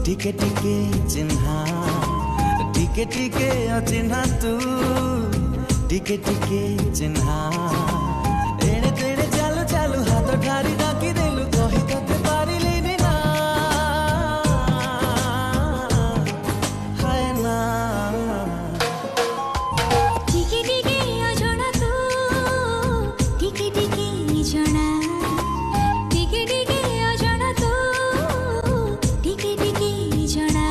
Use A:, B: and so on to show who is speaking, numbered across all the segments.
A: टिके टिके चिन्हा टिके टिके अचिन्हा तू टिके टिके चिन्हा एणे तेणे चालू चालू हाथ ठारी डाकी देलु कही तते पारिलिनी ना हाय ना
B: टिके टिके अजଣା तू टिके टिके जଣା टिके टिके अजଣା तू टिके टिके जଣା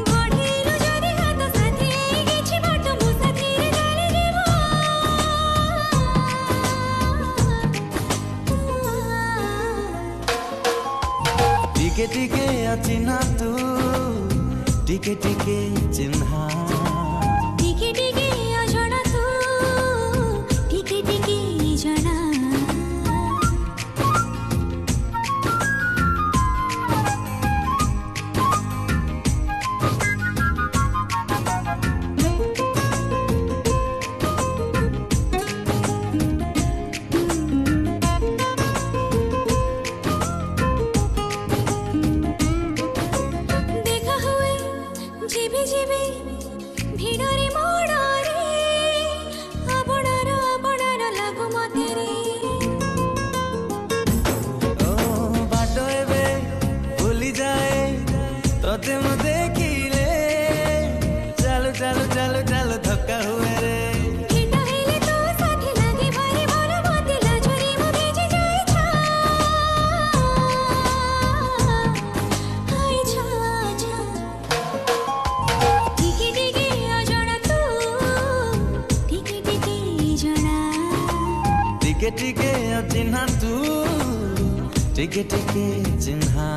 B: बढ़ेलु जदि हाथ साथी गेछि बाट मु साथी रे डाली देबो
A: टिके टिके अचिन्हा तू टिके टिके चिन्हा
B: टिके टिके अजଣା तू टिके टिके जଣା देखा हुए जीवी जीवी भिड़रे मोड़रे आपणार लागु मते रे
A: ओ बाट एबे भूली जाए तोते मु देखिले चालू चालू चालू चालू धक्का हुए रे
B: भेट हेले तो साथी लागे भारी भर मते लाजरी मु भेजी जाय छा हाय छा छा टिके टिके अजଣା तू टिके टिके जଣା
A: टिके टिके अचिन्हा तू टिके टिके चिन्हा